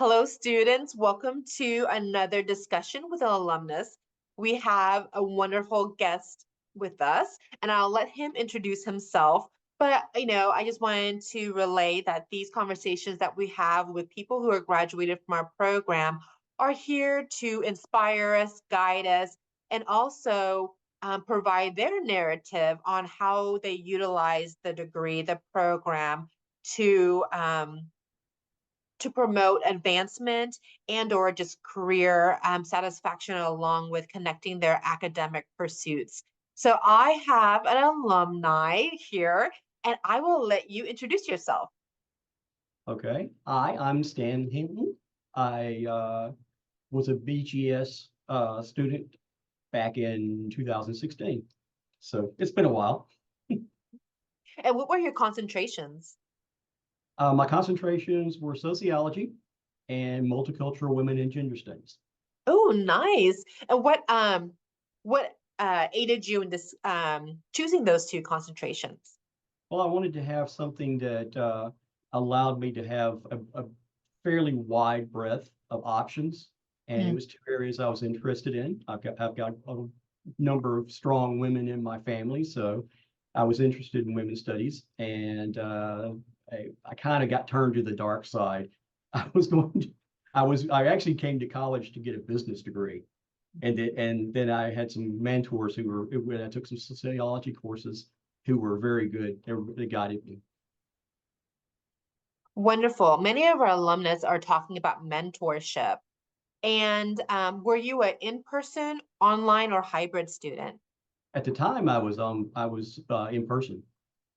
Hello, students. Welcome to another discussion with an alumnus. We have a wonderful guest with us, and I'll let him introduce himself. But, I just wanted to relay that these conversations that we have with people who are graduated from our program are here to inspire us, guide us, and also provide their narrative on how they utilize the degree, the program to promote advancement and or just career satisfaction along with connecting their academic pursuits. So I have an alumni here and I will let you introduce yourself. Okay. I'm Stanley Hinton. I was a BGS student back in 2016. So it's been a while. And what were your concentrations? My concentrations were sociology and multicultural women and gender studies. Oh, nice. And what aided you in this choosing those two concentrations? Well, I wanted to have something that allowed me to have a fairly wide breadth of options. And it Mm. was two areas I was interested in. I've got a number of strong women in my family, so I was interested in women's studies, and I kind of got turned to the dark side. I was going to, I actually came to college to get a business degree, and then I had some mentors who were when I took some sociology courses who were very good. They guided me. Wonderful. Many of our alumnus are talking about mentorship. And were you an in-person, online, or hybrid student? At the time, I was in person.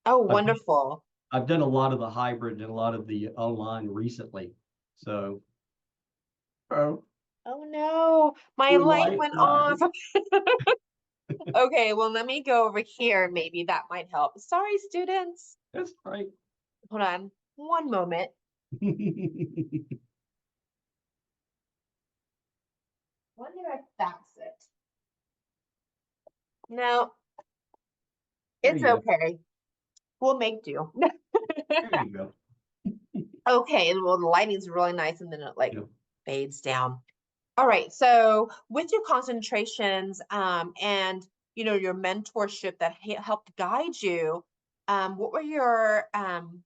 Oh, I've wonderful. I've done a lot of the hybrid and a lot of the online recently. So, oh, Oh no, my your light light went off. died. Okay, well, let me go over here. Maybe that might help. Sorry, students. That's right. Hold on one moment. Wonder if that's it. No, There it's you go. okay. We'll make do. There you go. Okay, well, the lighting's really nice and then it like You know, fades down. All right. So with your concentrations and your mentorship that helped guide you, um, what were your um,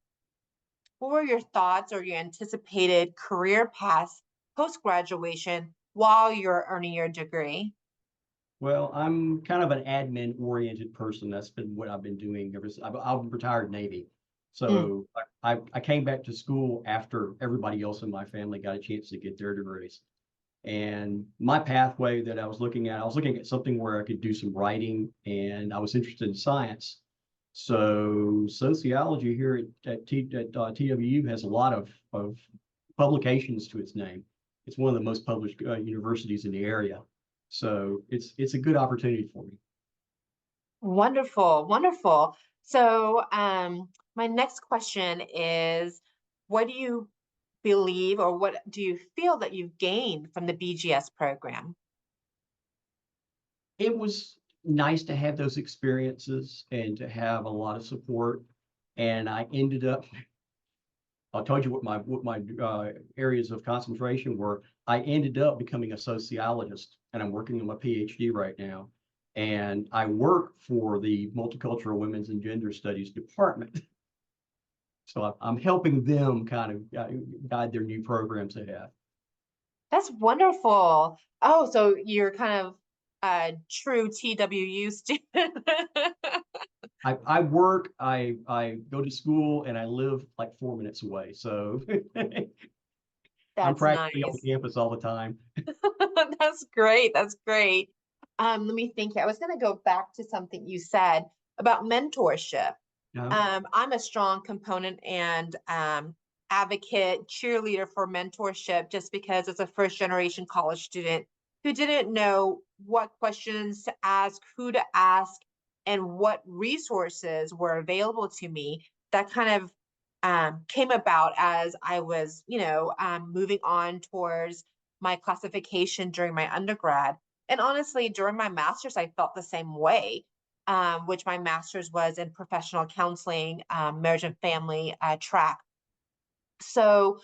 what were your thoughts or your anticipated career paths post graduation while you're earning your degree? well, I'm kind of an admin oriented person. That's been what I've been doing ever since I'm retired Navy. Mm. So I came back to school after everybody else in my family got a chance to get their degrees. And my pathway that I was looking at something where I could do some writing, and I was interested in science. So sociology here at TWU has a lot of publications to its name. It's one of the most published universities in the area. So it's a good opportunity for me. Wonderful, wonderful. So, my next question is, what do you believe or what do you feel that you've gained from the BGS program? It was nice to have those experiences and to have a lot of support. And I ended up I told you what my areas of concentration were. I ended up becoming a sociologist, and I'm working on my PhD right now. And I work for the Multicultural Women's and Gender Studies Department. So I'm helping them kind of guide their new programs they have. That's wonderful. Oh, so you're kind of a true TWU student. I go to school, and I live like 4 minutes away. So I'm That's practically on nice. campus all the time. That's great. That's great. Let me think here. I was going to go back to something you said about mentorship. Yeah. I'm a strong component and advocate, cheerleader for mentorship just because as a first generation college student who didn't know what questions to ask, who to ask, and what resources were available to me, that kind of came about as I was, moving on towards my classification during my undergrad. And honestly, during my master's, I felt the same way, which my master's was in professional counseling, marriage and family track. So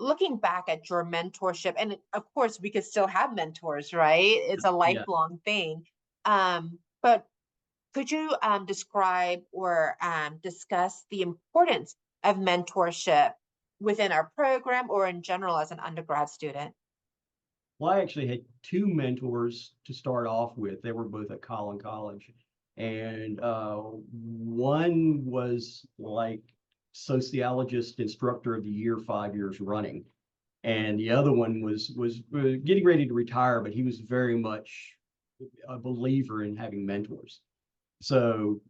looking back at your mentorship, and of course we could still have mentors, right? It's a Yeah. lifelong thing. But could you describe or discuss the importance of mentorship within our program or in general as an undergrad student? Well, I actually had two mentors to start off with. They were both at Collin College. And one was like sociologist instructor of the year 5 years running. And the other one was getting ready to retire, but he was very much a believer in having mentors. So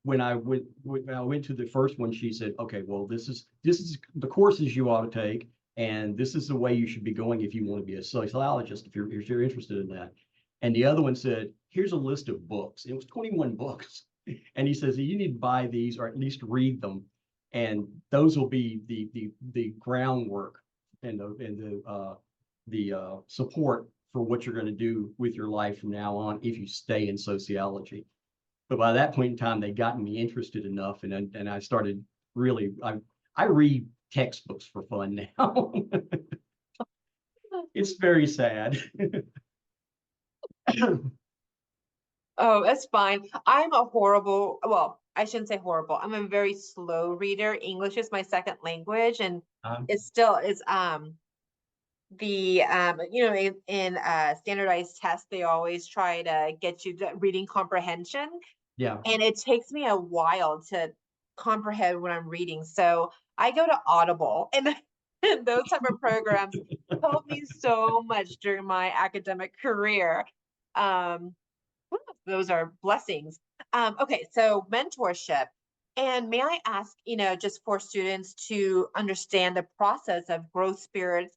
when I went to the first one, she said, "Okay, well, this is the courses you ought to take, and this is the way you should be going if you want to be a sociologist, if you're interested in that." And the other one said, "Here's a list of books." It was 21 books, and he says you need to buy these or at least read them, and those will be the groundwork and the support for what you're going to do with your life from now on if you stay in sociology. But by that point in time, they'd gotten me interested enough, and I started really. I read textbooks for fun now. It's very sad. Oh, that's fine. I'm a horrible, well, I shouldn't say horrible. I'm a very slow reader. English is my second language, and Um, it still is the in standardized tests they always try to get you to reading comprehension, yeah, and it takes me a while to comprehend what I'm reading. So I go to Audible, and and those type of programs helped me so much during my academic career. Um, those are blessings. Okay, so mentorship. And may I ask, just for students to understand the process of growth spirits,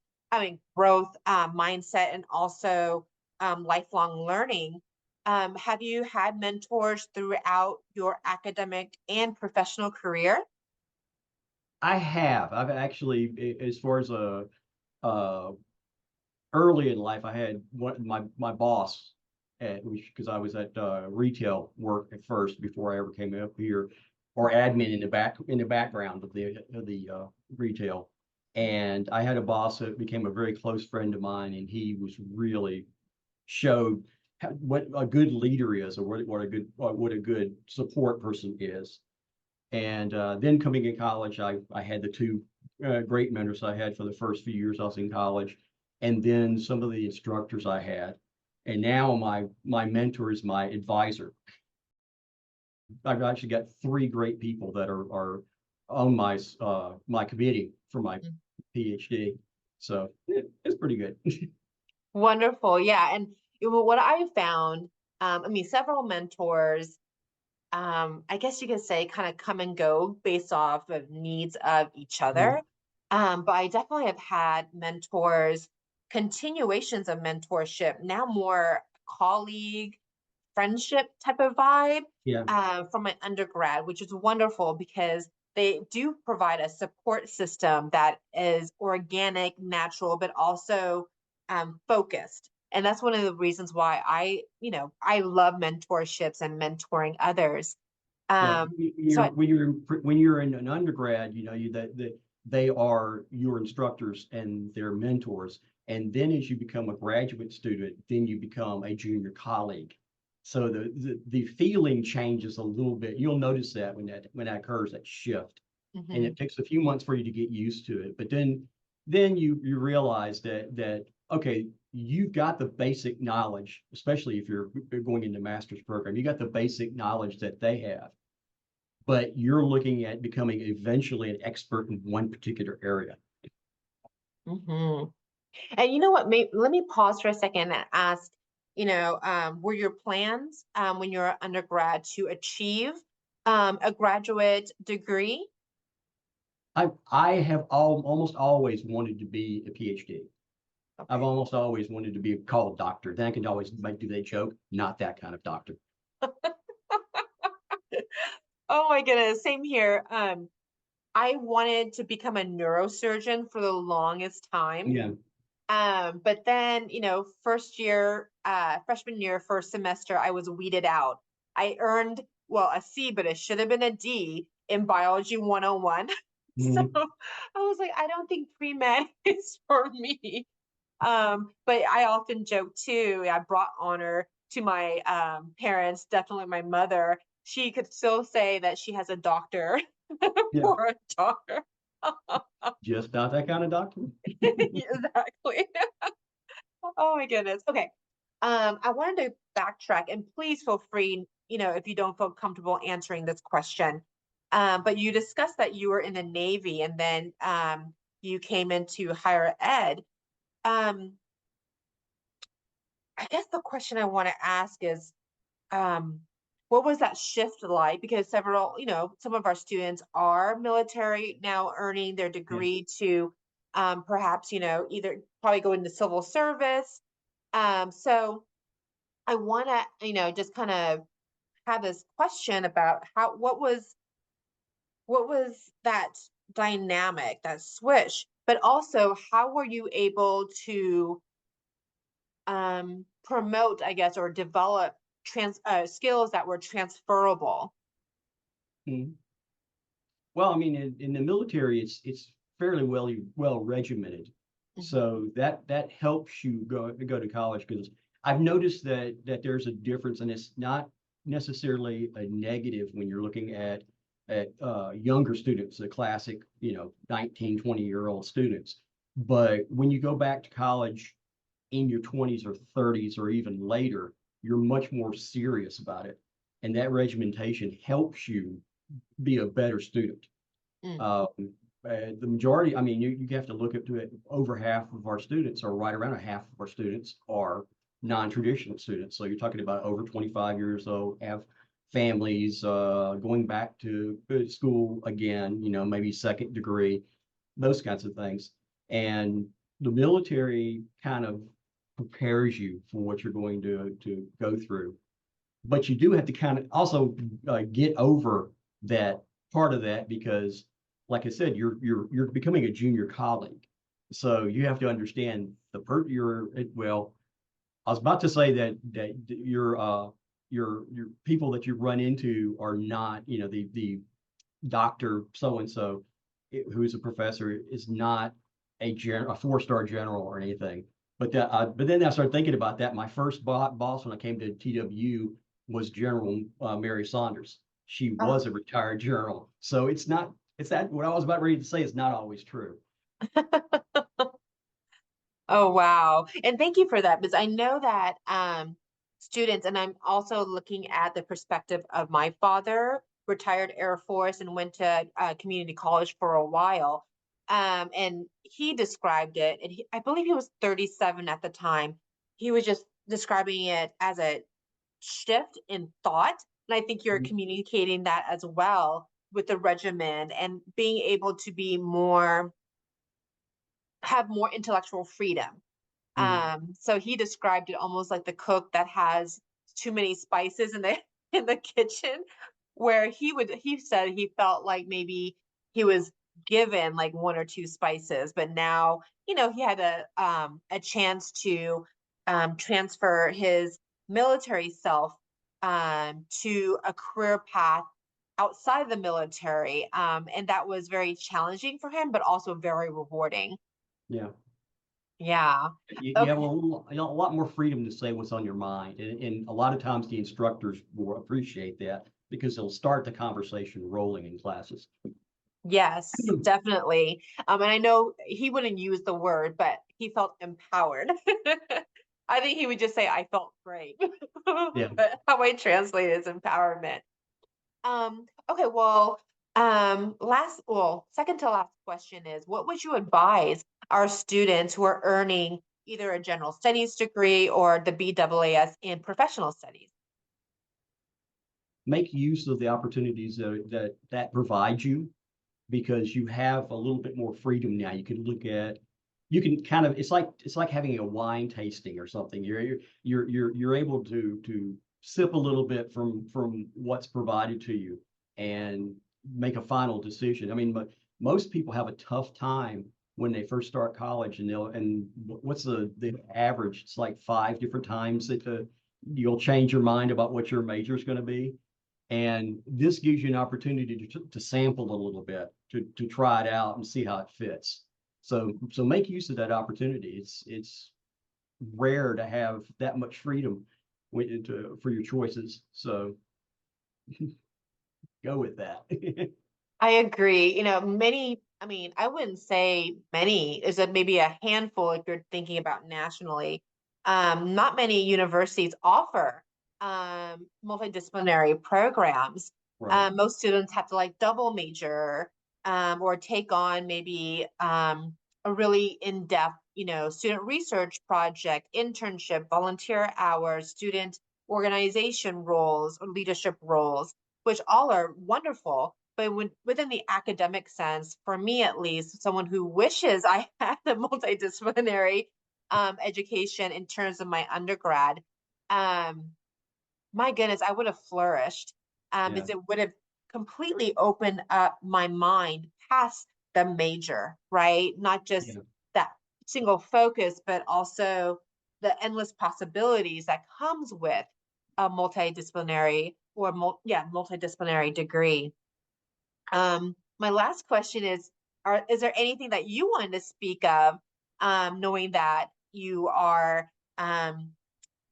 growth mindset, and also lifelong learning. Have you had mentors throughout your academic and professional career? I have. I've actually, as far as uh, early in life, I had my boss at because I was at retail work at first before I ever came up here, or admin in the background of the retail. And I had a boss that became a very close friend of mine, and he was really showed what a good leader is, or what a good support person is. And then coming in college, I had the two great mentors I had for the first few years I was in college, and then some of the instructors I had. And now my mentor is my advisor. I've actually got three great people that are on my committee for my Mm. PhD. So it's pretty good. Wonderful. Yeah. And what I found, several mentors, I guess you could say kind of come and go based off of needs of each Mhm. other. But I definitely have had mentors, continuations of mentorship, now more colleague, friendship type of vibe Yeah, from my undergrad, which is wonderful because they do provide a support system that is organic, natural, but also focused. And that's one of the reasons why I love mentorships and mentoring others. yeah. Um, You're, so I, when you're in an undergrad, that they are your instructors and their mentors. And then as you become a graduate student, then you become a junior colleague. So the feeling changes a little bit. You'll notice that when that occurs, that shift. And mhm. it takes a few months for you to get used to it. But then you realize that okay, you've got the basic knowledge, especially if you're going into master's program, you got the basic knowledge that they have, but you're looking at becoming eventually an expert in one particular area. Mhm. And you know what? Let me pause for a second and ask, were your plans when you were undergrad to achieve a graduate degree? I have almost always wanted to be a PhD. I've Okay. almost always wanted to be called doctor. Then I can always do that joke, not that kind of doctor. Oh my goodness, same here. I wanted to become a neurosurgeon for the longest time. Yeah, But then, first year, freshman year, first semester, I was weeded out. I earned, well, a C, but it should have been a D in biology 101. So Mhm. I was like, I don't think pre-med is for me. But I often joke too. I brought honor to my parents, definitely my mother. She could still say that she has a doctor Yeah, for a daughter. just not that kind of document. Exactly. Oh my goodness. Okay. I wanted to backtrack and please feel free, if you don't feel comfortable answering this question. But you discussed that you were in the Navy and then you came into higher ed. Um, I guess the question I want to ask is, um, what was that shift like? Because some of our students are military now earning their Yeah. degree to perhaps, either probably go into civil service. So I want to, just kind of have this question about what was that dynamic, that switch, but also how were you able to promote, I guess, or develop skills that were transferable? Mhm. Well, I mean, in the military, it's fairly well regimented, Mhm. so that helps you go to college because I've noticed that there's a difference, and it's not necessarily a negative when you're looking at younger students, the classic, 19, 20-year-old students. But when you go back to college in your 20s or 30s or even later, you're much more serious about it, and that regimentation helps you be a better student. Mm. Um, the majority, I mean, you have to look at it. Over half of our students, or right around a half of our students, are non-traditional students. So you're talking about over 25 years old, have families, going back to school again, maybe second degree, those kinds of things. And the military kind of prepares you for what you're going to go through. But you do have to kind of also get over that part of that because, like I said, you're becoming a junior colleague, so you have to understand the per your well. I was about to say that your people that you run into are not, the doctor so and so who's a professor is not a 4-star general or anything. But then I started thinking about that. My first boss when I came to TWU was General Mary Saunders. She Oh. was a retired general, so it's that what I was about ready to say is not always true. Oh, wow. And thank you for that because I know that students, and I'm also looking at the perspective of my father, retired Air Force and went to community college for a while. And he described it, and I believe he was 37 at the time. He was just describing it as a shift in thought. And I think you're Mhm. communicating that as well with the regimen and being able to have more intellectual freedom. Mhm. So he described it almost like the cook that has too many spices in the in the kitchen, where he said he felt like maybe he was given like one or two spices, but now, he had a chance to transfer his military self to a career path outside the military. And that was very challenging for him, but also very rewarding. Yeah. Yeah. You have Okay. a lot more freedom to say what's on your mind, and a lot of times the instructors will appreciate that because they'll start the conversation rolling in classes. Yes, definitely. And I know he wouldn't use the word, but he felt empowered. I think he would just say, I felt great. Yeah. But how I translate is empowerment. Okay, well, second to last question is what would you advise our students who are earning either a general studies degree or the BAAS in professional studies? Make use of the opportunities that provide you because you have a little bit more freedom now. You can kind of it's like having a wine tasting or something. You're able to sip a little bit from what's provided to you and make a final decision. I mean, but most people have a tough time when they first start college, and what's the average? It's like 5 different times that you'll change your mind about what your major is going to be. And this gives you an opportunity to sample a little bit, to try it out and see how it fits. So make use of that opportunity. It's rare to have that much freedom for your choices. So go with that. I agree. Many, I mean, I wouldn't say many, is it maybe a handful if you're thinking about nationally. Not many universities offer multidisciplinary programs. Right. Most students have to like double major or take on maybe a really in-depth, student research project, internship, volunteer hours, student organization roles or leadership roles, which all are wonderful. But within the academic sense, for me at least, someone who wishes I had a multidisciplinary education in terms of my undergrad, um, my goodness, I would have flourished. Yeah. As it would have completely opened up my mind past the major, right? Not just Yeah. that single focus, but also the endless possibilities that comes with a multidisciplinary or multidisciplinary degree. My last question is there anything that you wanted to speak of, knowing that you are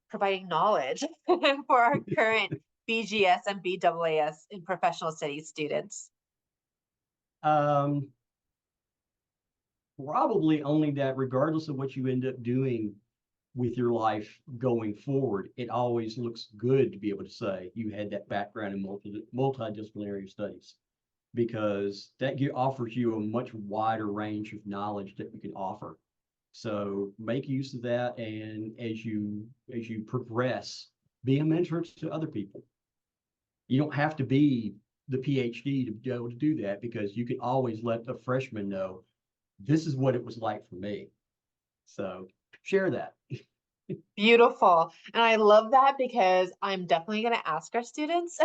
providing knowledge for our current BGS and BAAS in professional studies students? Um, Probably only that regardless of what you end up doing with your life going forward, it always looks good to be able to say you had that background in multidisciplinary studies, because that offers you a much wider range of knowledge that you can offer. So make use of that, and as you progress, be a mentor to other people. You don't have to be the PhD to be able to do that, because you can always let a freshman know this is what it was like for me. So share that. Beautiful. And I love that because I'm definitely going to ask our students.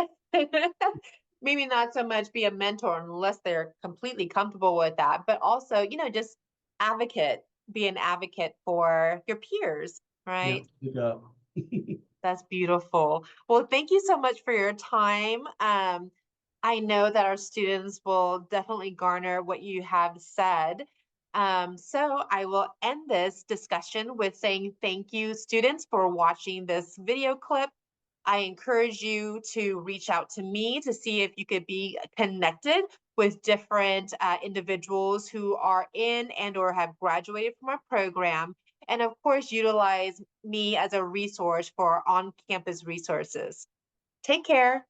Maybe not so much be a mentor unless they're completely comfortable with that, but also, just advocate, be an advocate for your peers, Yeah. right? Good job. That's beautiful. Well, thank you so much for your time. I know that our students will definitely garner what you have said. So I will end this discussion with saying thank you, students, for watching this video clip. I encourage you to reach out to me to see if you could be connected with different individuals who are in and or have graduated from our program. And of course, utilize me as a resource for on-campus resources. Take care.